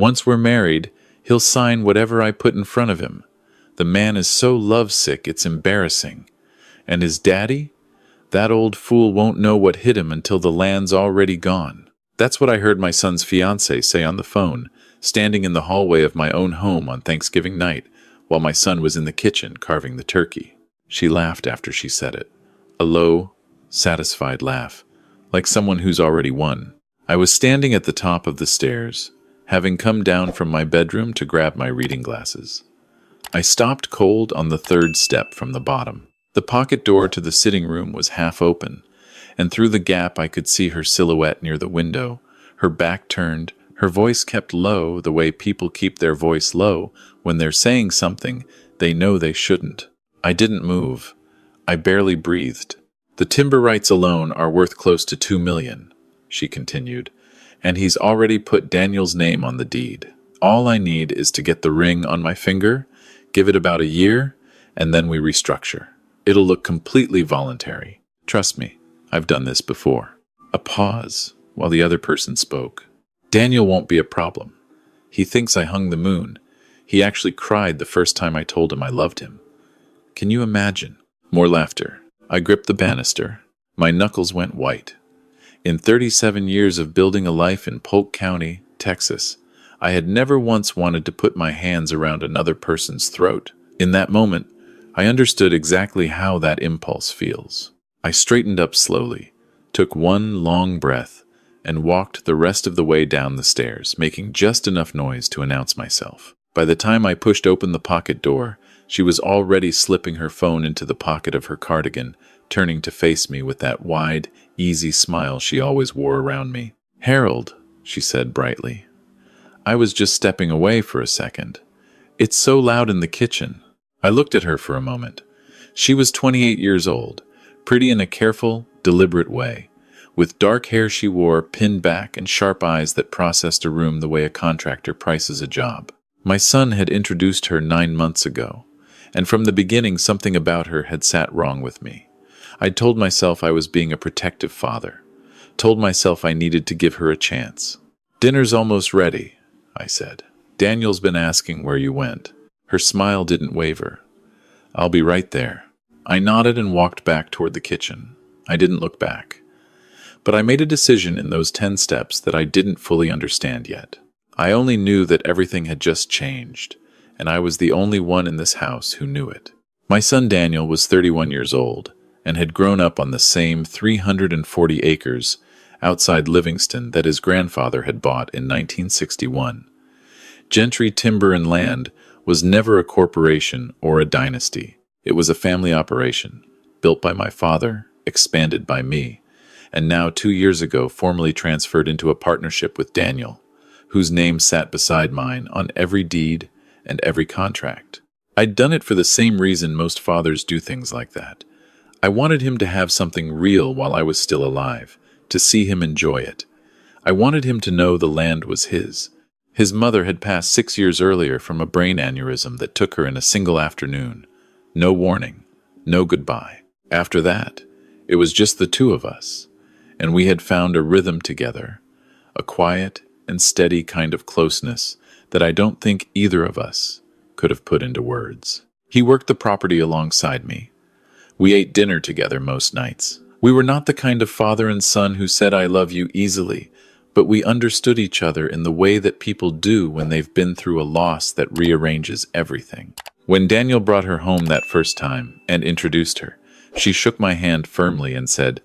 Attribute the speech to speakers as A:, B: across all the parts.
A: Once we're married, he'll sign whatever I put in front of him. The man is so lovesick it's embarrassing. And his daddy? That old fool won't know what hit him until the land's already gone. That's what I heard my son's fiancée say on the phone, standing in the hallway of my own home on Thanksgiving night, while my son was in the kitchen carving the turkey. She laughed after she said it. A low, satisfied laugh, like someone who's already won. I was standing at the top of the stairs, having come down from my bedroom to grab my reading glasses. I stopped cold on the third step from the bottom. The pocket door to the sitting room was half open, and through the gap I could see her silhouette near the window, her back turned, her voice kept low the way people keep their voice low when they're saying something they know they shouldn't. I didn't move. I barely breathed. The timber rights alone are worth close to $2 million, she continued, and he's already put Daniel's name on the deed. All I need is to get the ring on my finger, give it about a year, and then we restructure. It'll look completely voluntary. Trust me, I've done this before. A pause while the other person spoke. Daniel won't be a problem. He thinks I hung the moon. He actually cried the first time I told him I loved him. Can you imagine? More laughter. I gripped the banister. My knuckles went white. In 37 years of building a life in Polk County, Texas, I had never once wanted to put my hands around another person's throat. In that moment, I understood exactly how that impulse feels. I straightened up slowly, took one long breath, and walked the rest of the way down the stairs, making just enough noise to announce myself. By the time I pushed open the pocket door, she was already slipping her phone into the pocket of her cardigan, turning to face me with that wide, easy smile she always wore around me. "Harold," she said brightly. I was just stepping away for a second. "It's so loud in the kitchen." I looked at her for a moment. She was 28 years old, pretty in a careful, deliberate way, with dark hair she wore pinned back and sharp eyes that processed a room the way a contractor prices a job. My son had introduced her 9 months ago, and from the beginning something about her had sat wrong with me. I'd told myself I was being a protective father, told myself I needed to give her a chance. "Dinner's almost ready," I said. "Daniel's been asking where you went." Her smile didn't waver. "I'll be right there." I nodded and walked back toward the kitchen. I didn't look back. But I made a decision in those 10 steps that I didn't fully understand yet. I only knew that everything had just changed, and I was the only one in this house who knew it. My son Daniel was 31 years old and had grown up on the same 340 acres outside Livingston that his grandfather had bought in 1961. Gentry Timber and Land was never a corporation or a dynasty. It was a family operation, built by my father, expanded by me, and now 2 years ago formally transferred into a partnership with Daniel, whose name sat beside mine on every deed and every contract. I'd done it for the same reason most fathers do things like that. I wanted him to have something real while I was still alive, to see him enjoy it. I wanted him to know the land was his. His mother had passed 6 years earlier from a brain aneurysm that took her in a single afternoon. No warning, no goodbye. After that, it was just the two of us, and we had found a rhythm together, a quiet and steady kind of closeness that I don't think either of us could have put into words. He worked the property alongside me. We ate dinner together most nights. We were not the kind of father and son who said "I love you" easily, but we understood each other in the way that people do when they've been through a loss that rearranges everything. When Daniel brought her home that first time and introduced her, she shook my hand firmly and said,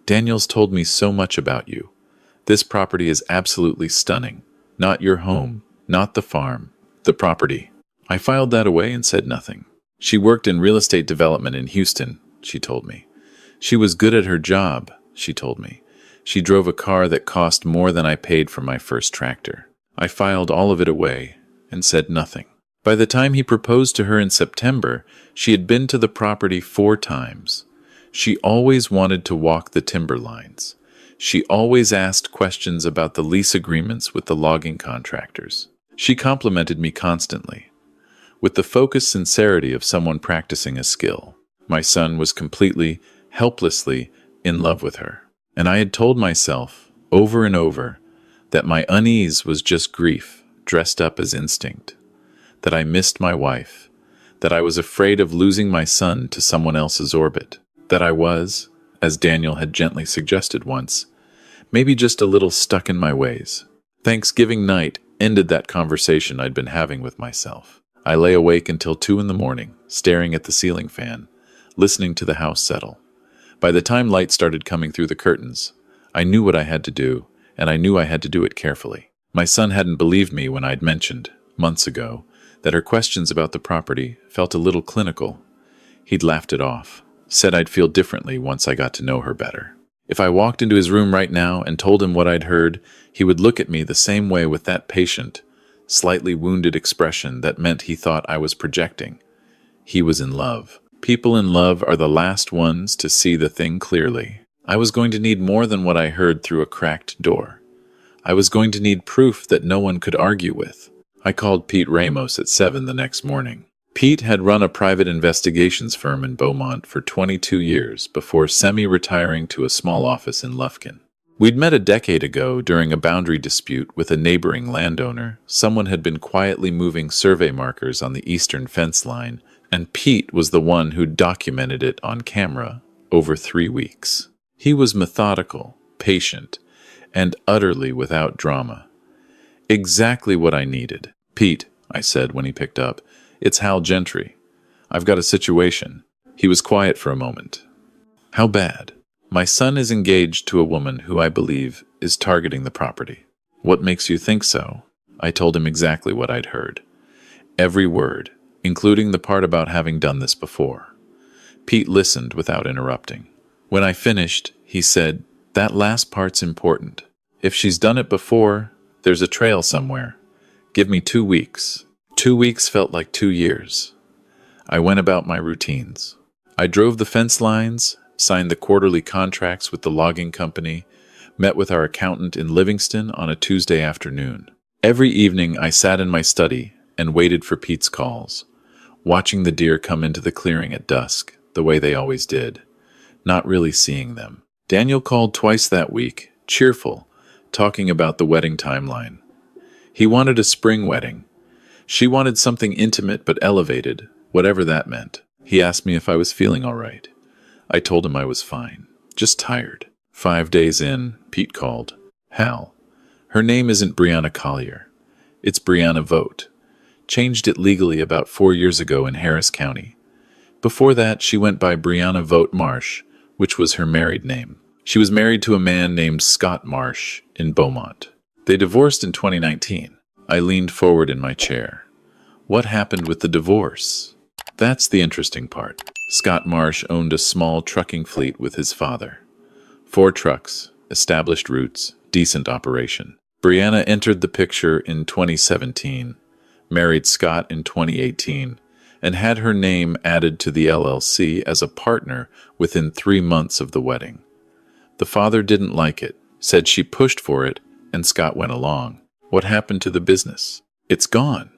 A: "Daniel's told me so much about you. This property is absolutely stunning. Not your home, not the farm, the property." I filed that away and said nothing. She worked in real estate development in Houston, she told me. She was good at her job, she told me. She drove a car that cost more than I paid for my first tractor. I filed all of it away and said nothing. By the time he proposed to her in September, she had been to the property 4 times. She always wanted to walk the timber lines. She always asked questions about the lease agreements with the logging contractors. She complimented me constantly, with the focused sincerity of someone practicing a skill. My son was completely, helplessly in love with her. And I had told myself, over and over, that my unease was just grief, dressed up as instinct, that I missed my wife, that I was afraid of losing my son to someone else's orbit, that I was, as Daniel had gently suggested once, maybe just a little stuck in my ways. Thanksgiving night ended that conversation I'd been having with myself. I lay awake until 2 in the morning, staring at the ceiling fan, listening to the house settle. By the time light started coming through the curtains, I knew what I had to do, and I knew I had to do it carefully. My son hadn't believed me when I'd mentioned, months ago, that her questions about the property felt a little clinical. He'd laughed it off, said I'd feel differently once I got to know her better. If I walked into his room right now and told him what I'd heard, he would look at me the same way with that patient, slightly wounded expression that meant he thought I was projecting. He was in love. People in love are the last ones to see the thing clearly. I was going to need more than what I heard through a cracked door. I was going to need proof that no one could argue with. I called Pete Ramos at 7 the next morning. Pete had run a private investigations firm in Beaumont for 22 years before semi-retiring to a small office in Lufkin. We'd met a decade ago during a boundary dispute with a neighboring landowner. Someone had been quietly moving survey markers on the eastern fence line, and Pete was the one who documented it on camera over 3 weeks. He was methodical, patient, and utterly without drama. Exactly what I needed. "Pete," I said when he picked up, "it's Hal Gentry. I've got a situation." He was quiet for a moment. "How bad?" "My son is engaged to a woman who I believe is targeting the property." "What makes you think so?" I told him exactly what I'd heard. Every word, including the part about having done this before. Pete listened without interrupting. When I finished, he said, "That last part's important. If she's done it before, there's a trail somewhere. Give me 2 weeks." 2 weeks felt like 2 years. I went about my routines. I drove the fence lines, signed the quarterly contracts with the logging company, met with our accountant in Livingston on a Tuesday afternoon. Every evening I sat in my study and waited for Pete's calls, watching the deer come into the clearing at dusk, the way they always did, not really seeing them. Daniel called twice that week, cheerful, talking about the wedding timeline. He wanted a spring wedding. She wanted something intimate but elevated, whatever that meant. He asked me if I was feeling all right. I told him I was fine, just tired. 5 days in, Pete called. "Hal, her name isn't Brianna Collier. It's Brianna Vogt. Changed it legally about 4 years ago in Harris County. Before that, she went by Brianna Vogt Marsh, which was her married name. She was married to a man named Scott Marsh in Beaumont. They divorced in 2019. I leaned forward in my chair. What happened with the divorce? That's the interesting part. Scott Marsh owned a small trucking fleet with his father. 4 trucks, established routes, decent operation. Brianna entered the picture in 2017, married Scott in 2018, and had her name added to the LLC as a partner within 3 months of the wedding. The father didn't like it, said she pushed for it, and Scott went along. What happened to the business? It's gone.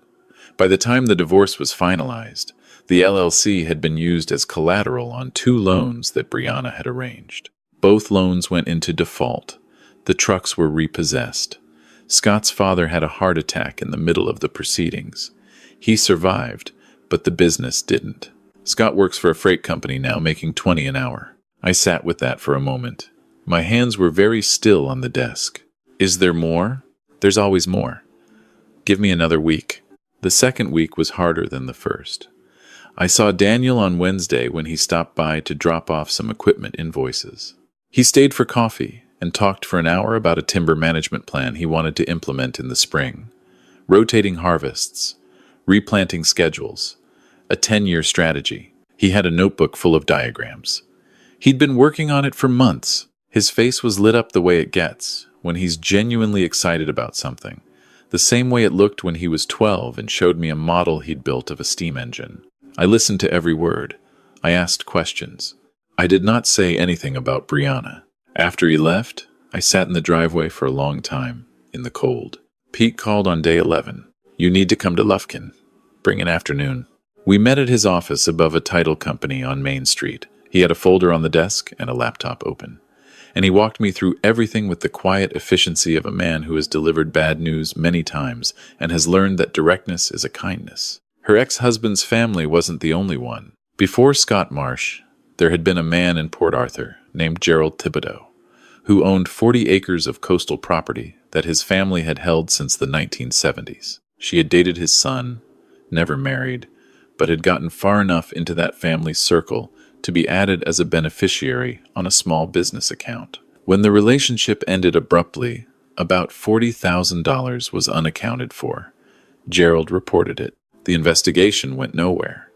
A: By the time the divorce was finalized, the LLC had been used as collateral on 2 loans that Brianna had arranged. Both loans went into default. The trucks were repossessed. Scott's father had a heart attack in the middle of the proceedings. He survived, but the business didn't. Scott works for a freight company now, making $20 an hour. I sat with that for a moment. My hands were very still on the desk. Is there more? There's always more. Give me another week. The second week was harder than the first. I saw Daniel on Wednesday when he stopped by to drop off some equipment invoices. He stayed for coffee and talked for an hour about a timber management plan he wanted to implement in the spring. Rotating harvests, replanting schedules, a 10-year strategy. He had a notebook full of diagrams. He'd been working on it for months. His face was lit up the way it gets when he's genuinely excited about something, the same way it looked when he was 12 and showed me a model he'd built of a steam engine. I listened to every word. I asked questions. I did not say anything about Brianna. After he left, I sat in the driveway for a long time, in the cold. Pete called on day 11. "You need to come to Lufkin. Bring an afternoon." We met at his office above a title company on Main Street. He had a folder on the desk and a laptop open. and he walked me through everything with the quiet efficiency of a man who has delivered bad news many times and has learned that directness is a kindness. Her ex-husband's family wasn't the only one. Before Scott Marsh, there had been a man in Port Arthur named Gerald Thibodeau, who owned 40 acres of coastal property that his family had held since the 1970s. She had dated his son, never married, but had gotten far enough into that family's circle to be added as a beneficiary on a small business account. When the relationship ended abruptly, about $40,000 was unaccounted for. Gerald reported it. The investigation went nowhere.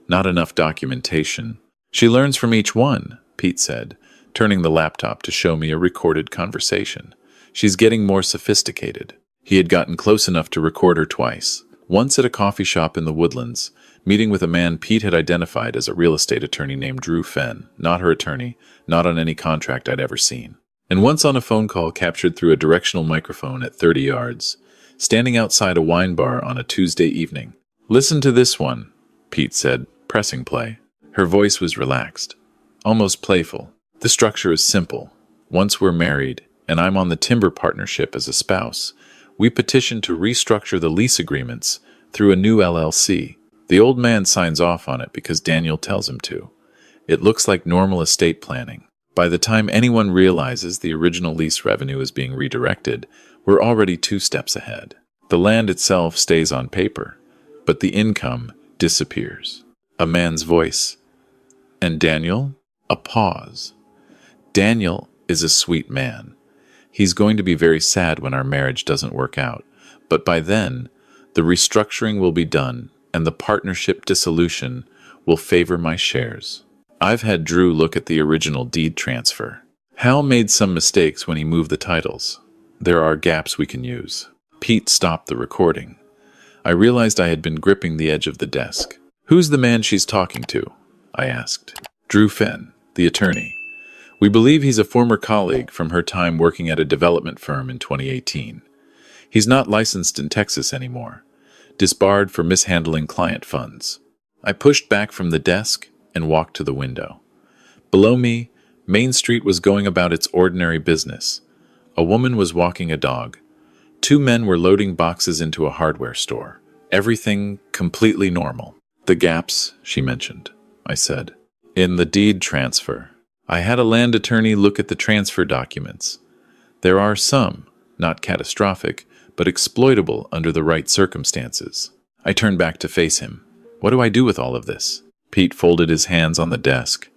A: Not enough documentation. She learns from each one, Pete said, turning the laptop to show me a recorded conversation. She's getting more sophisticated. He had gotten close enough to record her twice. Once at a coffee shop in the Woodlands, meeting with a man Pete had identified as a real estate attorney named Drew Fenn, not her attorney, not on any contract I'd ever seen. And once on a phone call captured through a directional microphone at 30 yards, standing outside a wine bar on a Tuesday evening. "Listen to this one," Pete said, pressing play. Her voice was relaxed, almost playful. "The structure is simple. Once we're married, and I'm on the timber partnership as a spouse, we petition to restructure the lease agreements through a new LLC. The old man signs off on it because Daniel tells him to. It looks like normal estate planning. By the time anyone realizes the original lease revenue is being redirected, we're already 2 steps ahead. The land itself stays on paper, but the income disappears." A man's voice. "And Daniel?" A pause. "Daniel is a sweet man. He's going to be very sad when our marriage doesn't work out, but by then, the restructuring will be done and the partnership dissolution will favor my shares. I've had Drew look at the original deed transfer. Hal made some mistakes when he moved the titles. There are gaps we can use." Pete stopped the recording. I realized I had been gripping the edge of the desk. "Who's the man she's talking to?" I asked. "Drew Fenn, the attorney. We believe he's a former colleague from her time working at a development firm in 2018. He's not licensed in Texas anymore, disbarred for mishandling client funds." I pushed back from the desk and walked to the window. Below me, Main Street was going about its ordinary business. A woman was walking a dog. 2 men were loading boxes into a hardware store. Everything completely normal. "The gaps," she mentioned, I said. "In the deed transfer. I had a land attorney look at the transfer documents. There are some, not catastrophic, but exploitable under the right circumstances." I turned back to face him. "What do I do with all of this?" Pete folded his hands on the desk.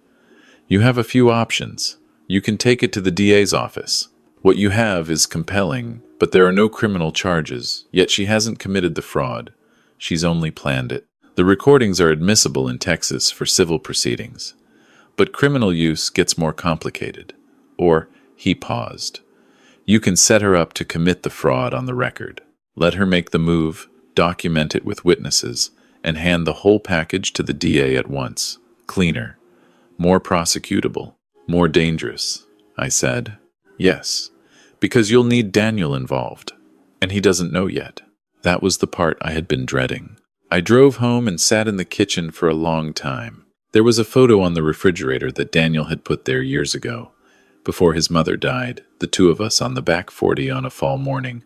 A: "You have a few options. You can take it to the DA's office. What you have is compelling, but there are no criminal charges, yet she hasn't committed the fraud. She's only planned it. The recordings are admissible in Texas for civil proceedings. But criminal use gets more complicated." Or, he paused. "You can set her up to commit the fraud on the record. Let her make the move, document it with witnesses, and hand the whole package to the DA at once. Cleaner. More prosecutable. More dangerous," I said. "Yes, because you'll need Daniel involved. And he doesn't know yet." That was the part I had been dreading. I drove home and sat in the kitchen for a long time. There was a photo on the refrigerator that Daniel had put there years ago. Before his mother died, the 2 of us on the back 40 on a fall morning.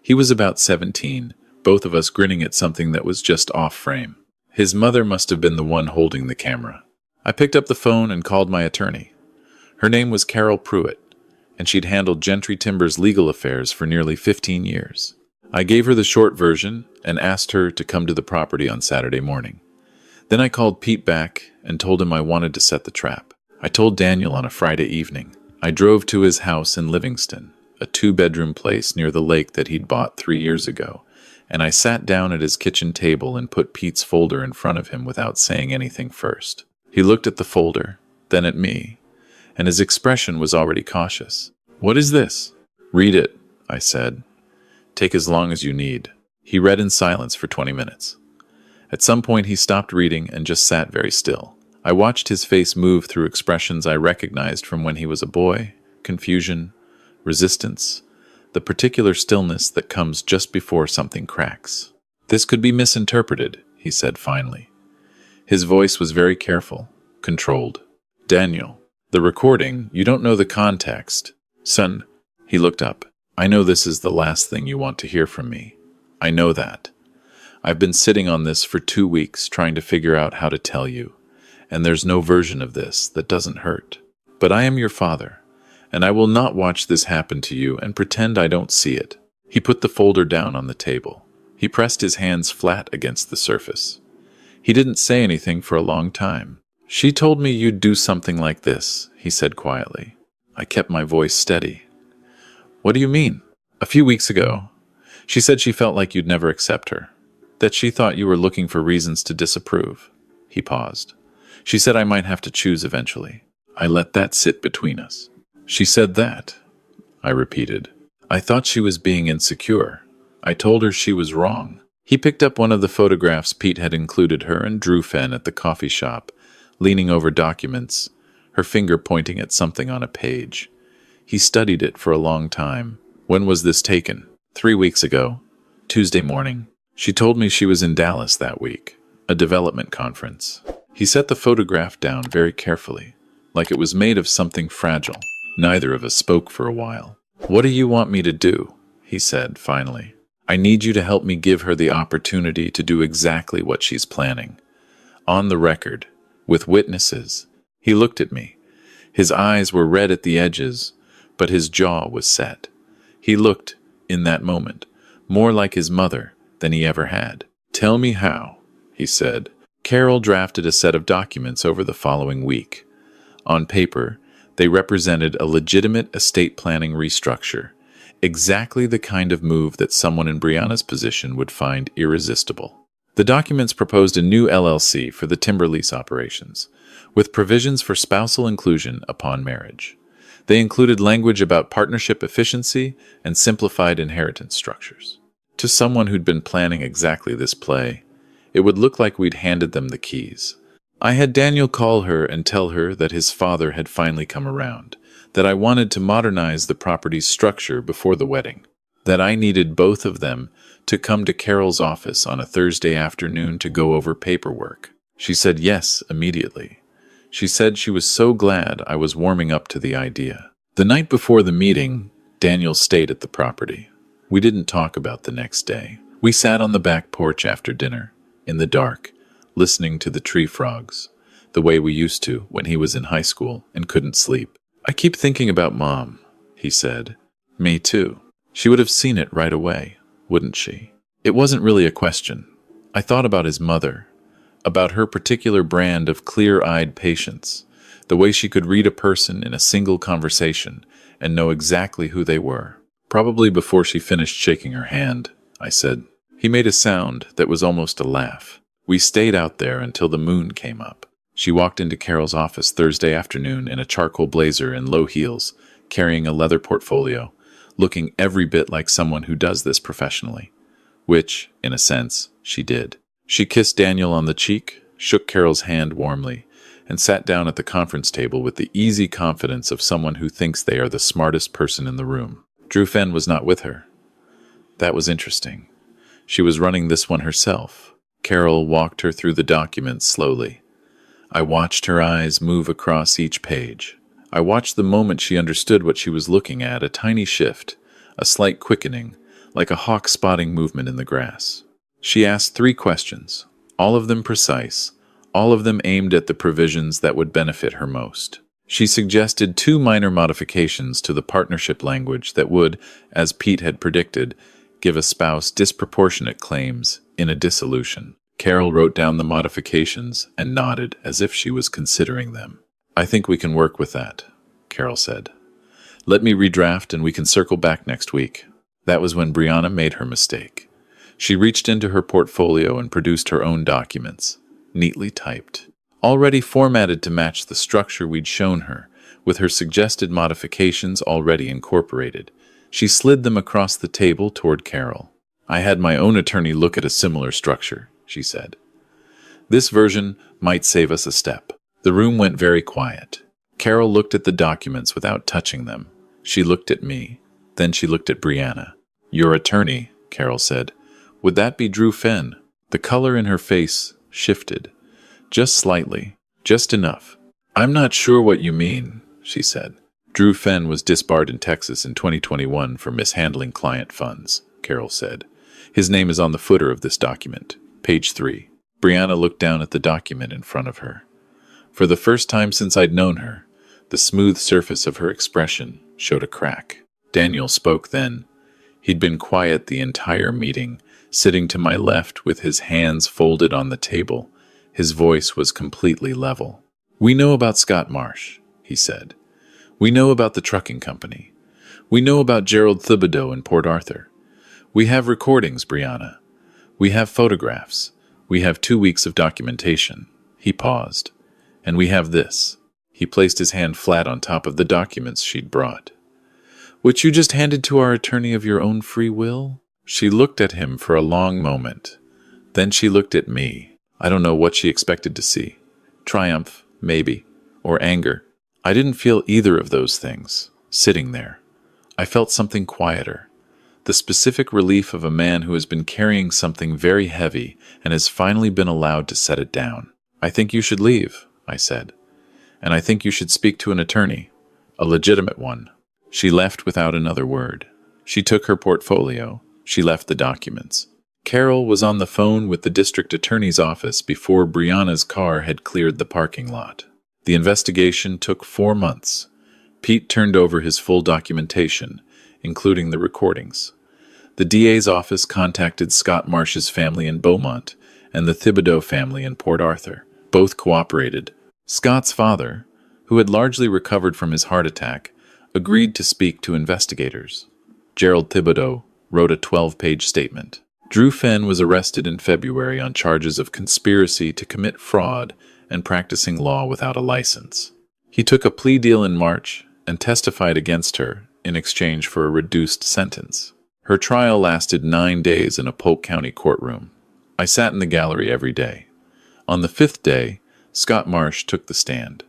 A: He was about 17, both of us grinning at something that was just off frame. His mother must have been the one holding the camera. I picked up the phone and called my attorney. Her name was Carol Pruitt, and she'd handled Gentry Timber's legal affairs for nearly 15 years. I gave her the short version and asked her to come to the property on Saturday morning. Then I called Pete back and told him I wanted to set the trap. I told Daniel on a Friday evening. I drove to his house in Livingston, a 2-bedroom place near the lake that he'd bought 3 years ago, and I sat down at his kitchen table and put Pete's folder in front of him without saying anything first. He looked at the folder, then at me, and his expression was already cautious. "What is this?" "Read it," I said. "Take as long as you need." He read in silence for 20 minutes. At some point he stopped reading and just sat very still. I watched his face move through expressions I recognized from when he was a boy: confusion, resistance, the particular stillness that comes just before something cracks. "This could be misinterpreted," he said finally. His voice was very careful, controlled. "Daniel, The recording, you don't know the context. Son, he looked up. I know this is the last thing you want to hear from me. I know that. I've been sitting on this for 2 weeks trying to figure out how to tell you, and there's no version of this that doesn't hurt. But I am your father, and I will not watch this happen to you and pretend I don't see it. He put the folder down on the table. He pressed his hands flat against the surface. He didn't say anything for a long time. She told me you'd do something like this, he said quietly. I kept my voice steady. What do you mean? A few weeks ago, she said she felt like you'd never accept her, that she thought you were looking for reasons to disapprove. He paused. She said I might have to choose eventually. I let that sit between us. She said that, I repeated. I thought she was being insecure. I told her she was wrong. He picked up one of the photographs Pete had included her and Drew Fenn at the coffee shop, leaning over documents, her finger pointing at something on a page. He studied it for a long time. When was this taken? 3 weeks ago. Tuesday morning. She told me she was in Dallas that week, a development conference. He set the photograph down very carefully, like it was made of something fragile. Neither of us spoke for a while. What do you want me to do? He said, finally. I need you to help me give her the opportunity to do exactly what she's planning. On the record, with witnesses. He looked at me. His eyes were red at the edges, but his jaw was set. He looked, in that moment, more like his mother than he ever had. Tell me how, he said. Carol drafted a set of documents over the following week. On paper, they represented a legitimate estate planning restructure, exactly the kind of move that someone in Brianna's position would find irresistible. The documents proposed a new LLC for the timber lease operations, with provisions for spousal inclusion upon marriage. They included language about partnership efficiency and simplified inheritance structures. To someone who'd been planning exactly this play, it would look like we'd handed them the keys. I had Daniel call her and tell her that his father had finally come around, that I wanted to modernize the property's structure before the wedding, that I needed both of them to come to Carol's office on a Thursday afternoon to go over paperwork. She said yes immediately. She said she was so glad I was warming up to the idea. The night before the meeting, Daniel stayed at the property. We didn't talk about the next day. We sat on the back porch after dinner, in the dark, listening to the tree frogs, the way we used to when he was in high school and couldn't sleep. I keep thinking about Mom, he said. Me too. She would have seen it right away, wouldn't she? It wasn't really a question. I thought about his mother, about her particular brand of clear-eyed patience, the way she could read a person in a single conversation and know exactly who they were. Probably before she finished shaking her hand, I said. He made a sound that was almost a laugh. We stayed out there until the moon came up. She walked into Carol's office Thursday afternoon in a charcoal blazer and low heels, carrying a leather portfolio, looking every bit like someone who does this professionally. Which, in a sense, she did. She kissed Daniel on the cheek, shook Carol's hand warmly, and sat down at the conference table with the easy confidence of someone who thinks they are the smartest person in the room. Drew Fenn was not with her. That was interesting. She was running this one herself. Carol walked her through the documents slowly. I watched her eyes move across each page. I watched the moment she understood what she was looking at, a tiny shift, a slight quickening, like a hawk spotting movement in the grass. She asked 3 questions, all of them precise, all of them aimed at the provisions that would benefit her most. She suggested 2 minor modifications to the partnership language that would, as Pete had predicted, give a spouse disproportionate claims in a dissolution. Carol wrote down the modifications and nodded as if she was considering them. I think we can work with that, Carol said. Let me redraft and we can circle back next week. That was when Brianna made her mistake. She reached into her portfolio and produced her own documents, neatly typed, already formatted to match the structure we'd shown her, with her suggested modifications already incorporated. She slid them across the table toward Carol. I had my own attorney look at a similar structure, she said. This version might save us a step. The room went very quiet. Carol looked at the documents without touching them. She looked at me. Then she looked at Brianna. Your attorney, Carol said. Would that be Drew Fenn? The color in her face shifted. Just slightly. Just enough. I'm not sure what you mean, she said. Drew Fenn was disbarred in Texas in 2021 for mishandling client funds, Carol said. His name is on the footer of this document, page 3. Brianna looked down at the document in front of her. For the first time since I'd known her, the smooth surface of her expression showed a crack. Daniel spoke then. He'd been quiet the entire meeting, sitting to my left with his hands folded on the table. His voice was completely level. "We know about Scott Marsh," he said. "We know about the trucking company. We know about Gerald Thibodeau in Port Arthur. We have recordings, Brianna. We have photographs. We have 2 weeks of documentation." He paused. "And we have this." He placed his hand flat on top of the documents she'd brought. "Which you just handed to our attorney of your own free will?" She looked at him for a long moment. Then she looked at me. I don't know what she expected to see. Triumph, maybe, or anger. I didn't feel either of those things, sitting there. I felt something quieter. The specific relief of a man who has been carrying something very heavy and has finally been allowed to set it down. "I think you should leave," I said. "And I think you should speak to an attorney, a legitimate one." She left without another word. She took her portfolio. She left the documents. Carol was on the phone with the district attorney's office before Brianna's car had cleared the parking lot. The investigation took 4 months. Pete turned over his full documentation, including the recordings. The DA's office contacted Scott Marsh's family in Beaumont and the Thibodeau family in Port Arthur. Both cooperated. Scott's father, who had largely recovered from his heart attack, agreed to speak to investigators. Gerald Thibodeau wrote a 12-page statement. Drew Fenn was arrested in February on charges of conspiracy to commit fraud and practicing law without a license. He took a plea deal in March and testified against her in exchange for a reduced sentence. Her trial lasted 9 days in a Polk County courtroom. I sat in the gallery every day. On the 5th day, Scott Marsh took the stand.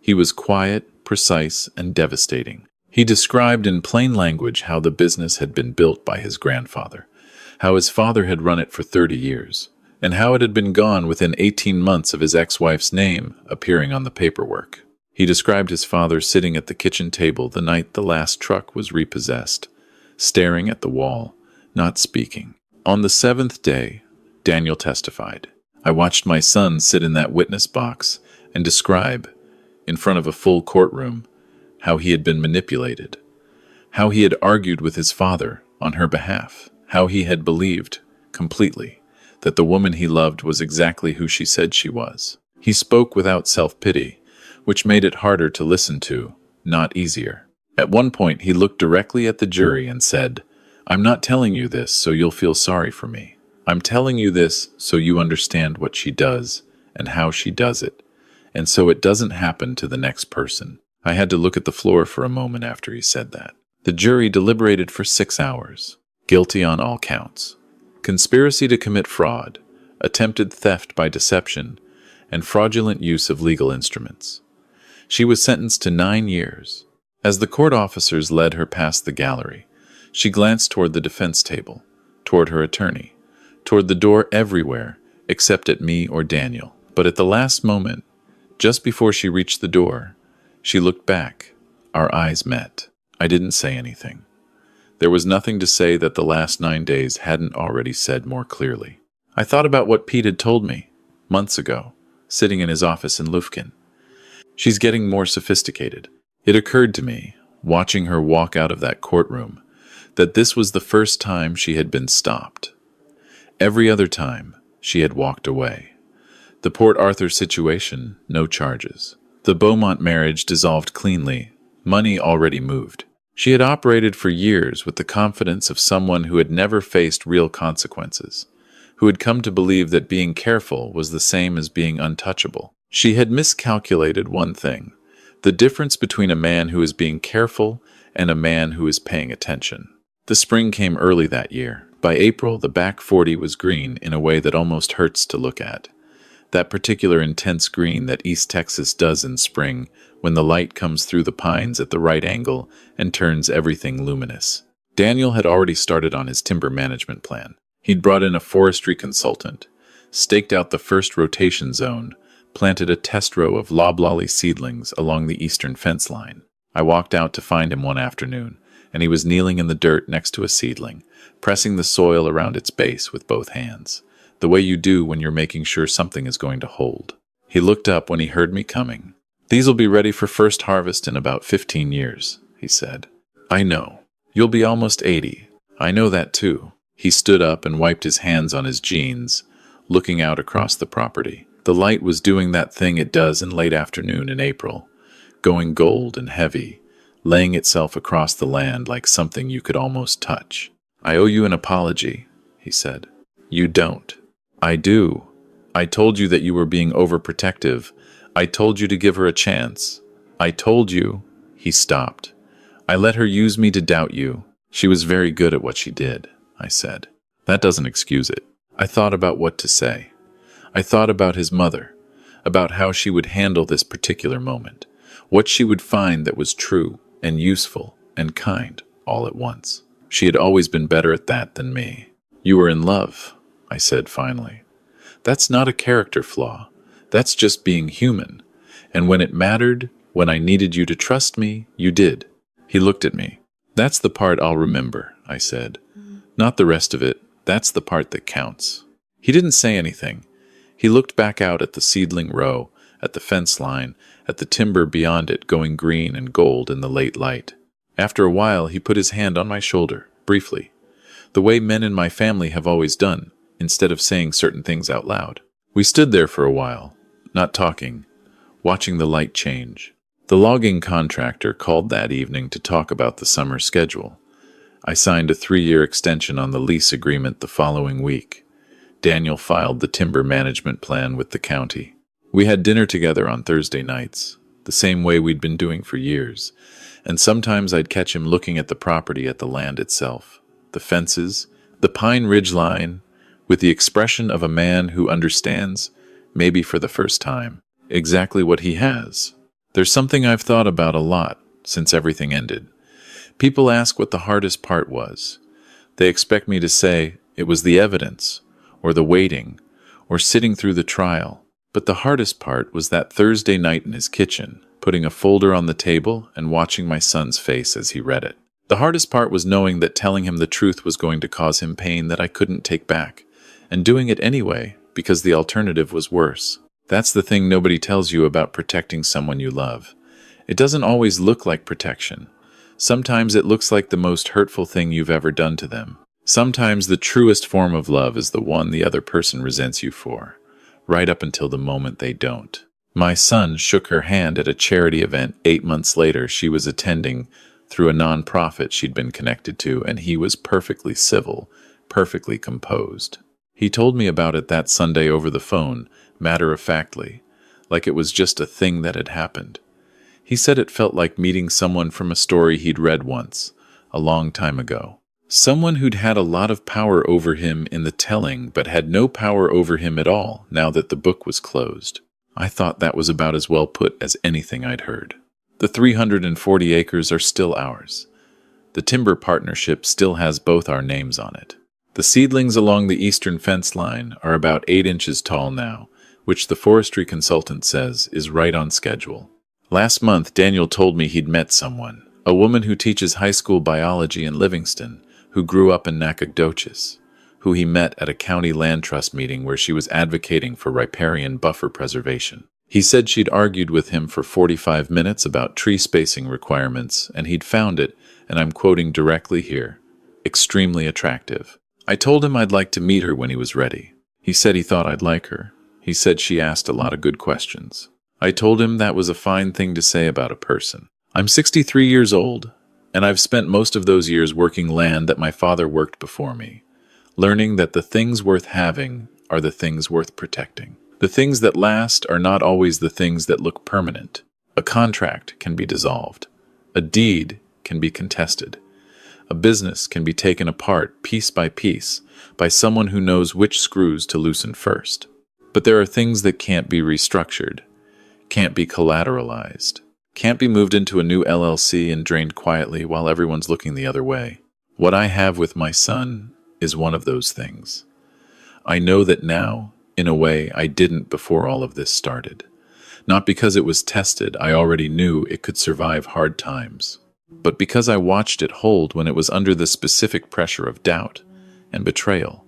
A: He was quiet, precise, and devastating. He described in plain language how the business had been built by his grandfather, how his father had run it for 30 years, and how it had been gone within 18 months of his ex-wife's name appearing on the paperwork. He described his father sitting at the kitchen table the night the last truck was repossessed, staring at the wall, not speaking. On the 7th day, Daniel testified. I watched my son sit in that witness box and describe, in front of a full courtroom, how he had been manipulated, how he had argued with his father on her behalf, how he had believed, completely, that the woman he loved was exactly who she said she was. He spoke without self-pity, which made it harder to listen to, not easier. At one point, he looked directly at the jury and said, "I'm not telling you this so you'll feel sorry for me. I'm telling you this so you understand what she does and how she does it, and so it doesn't happen to the next person." I had to look at the floor for a moment after he said that. The jury deliberated for 6 hours. Guilty on all counts. Conspiracy to commit fraud, attempted theft by deception, and fraudulent use of legal instruments. She was sentenced to 9 years. As the court officers led her past the gallery, she glanced toward the defense table, toward her attorney, toward the door everywhere except at me or Daniel. But at the last moment, just before she reached the door, she looked back. Our eyes met. I didn't say anything. There was nothing to say that the last 9 days hadn't already said more clearly. I thought about what Pete had told me, months ago, sitting in his office in Lufkin. She's getting more sophisticated. It occurred to me, watching her walk out of that courtroom, that this was the first time she had been stopped. Every other time, she had walked away. The Port Arthur situation, no charges. The Beaumont marriage dissolved cleanly, money already moved. She had operated for years with the confidence of someone who had never faced real consequences, who had come to believe that being careful was the same as being untouchable. She had miscalculated one thing, the difference between a man who is being careful and a man who is paying attention. The spring came early that year. By April, the back 40 was green in a way that almost hurts to look at. That particular intense green that East Texas does in spring when the light comes through the pines at the right angle and turns everything luminous. Daniel had already started on his timber management plan. He'd brought in a forestry consultant, staked out the first rotation zone, planted a test row of loblolly seedlings along the eastern fence line. I walked out to find him one afternoon, and he was kneeling in the dirt next to a seedling, pressing the soil around its base with both hands, the way you do when you're making sure something is going to hold. He looked up when he heard me coming. "These'll be ready for first harvest in about 15 years, he said. "I know. You'll be almost 80. I know that too." He stood up and wiped his hands on his jeans, looking out across the property. The light was doing that thing it does in late afternoon in April, going gold and heavy, laying itself across the land like something you could almost touch. "I owe you an apology," he said. "You don't." "I do. I told you that you were being overprotective. I told you to give her a chance. I told you—" He stopped. "I let her use me to doubt you. She was very good at what she did," I said. "That doesn't excuse it." I thought about what to say. I thought about his mother, about how she would handle this particular moment, what she would find that was true and useful and kind all at once. She had always been better at that than me. "You were in love," I said finally. "That's not a character flaw. That's just being human. And when it mattered, when I needed you to trust me, you did." He looked at me. "That's the part I'll remember," I said. "Not the rest of it. That's the part that counts." He didn't say anything. He looked back out at the seedling row, at the fence line, at the timber beyond it going green and gold in the late light. After a while, he put his hand on my shoulder, briefly, the way men in my family have always done, instead of saying certain things out loud. We stood there for a while, not talking, watching the light change. The logging contractor called that evening to talk about the summer schedule. I signed a 3-year extension on the lease agreement the following week. Daniel filed the timber management plan with the county. We had dinner together on Thursday nights, the same way we'd been doing for years, and sometimes I'd catch him looking at the property, at the land itself, the fences, the pine ridge line, with the expression of a man who understands, maybe for the first time, exactly what he has. There's something I've thought about a lot since everything ended. People ask what the hardest part was. They expect me to say it was the evidence, or the waiting, or sitting through the trial. But the hardest part was that Thursday night in his kitchen, putting a folder on the table and watching my son's face as he read it. The hardest part was knowing that telling him the truth was going to cause him pain that I couldn't take back, and doing it anyway because the alternative was worse. That's the thing nobody tells you about protecting someone you love. It doesn't always look like protection. Sometimes it looks like the most hurtful thing you've ever done to them. Sometimes the truest form of love is the one the other person resents you for, right up until the moment they don't. My son shook her hand at a charity event 8 months later she was attending through a nonprofit she'd been connected to, and he was perfectly civil, perfectly composed. He told me about it that Sunday over the phone, matter-of-factly, like it was just a thing that had happened. He said it felt like meeting someone from a story he'd read once, a long time ago. Someone who'd had a lot of power over him in the telling, but had no power over him at all now that the book was closed. I thought that was about as well put as anything I'd heard. The 340 acres are still ours. The timber partnership still has both our names on it. The seedlings along the eastern fence line are about 8 inches tall now, which the forestry consultant says is right on schedule. Last month, Daniel told me he'd met someone, a woman who teaches high school biology in Livingston, who grew up in Nacogdoches, who he met at a county land trust meeting where she was advocating for riparian buffer preservation. He said she'd argued with him for 45 minutes about tree spacing requirements, and he'd found it, and I'm quoting directly here, extremely attractive. I told him I'd like to meet her when he was ready. He said he thought I'd like her. He said she asked a lot of good questions. I told him that was a fine thing to say about a person. I'm 63 years old, and I've spent most of those years working land that my father worked before me, learning that the things worth having are the things worth protecting. The things that last are not always the things that look permanent. A contract can be dissolved. A deed can be contested. A business can be taken apart piece by piece by someone who knows which screws to loosen first. But there are things that can't be restructured, can't be collateralized, can't be moved into a new LLC and drained quietly while everyone's looking the other way. What I have with my son is one of those things. I know that now, In a way, I didn't before all of this started. Not because it was tested, I already knew it could survive hard times, but because I watched it hold when it was under the specific pressure of doubt and betrayal,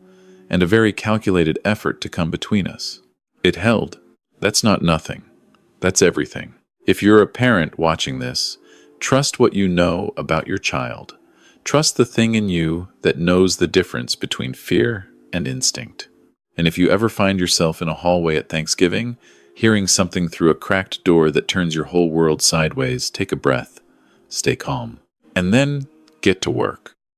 A: and a very calculated effort to come between us. It held. That's not nothing. That's everything. If you're a parent watching this, trust what you know about your child. Trust the thing in you that knows the difference between fear and instinct. And if you ever find yourself in a hallway at Thanksgiving, hearing something through a cracked door that turns your whole world sideways, take a breath, stay calm, and then get to work.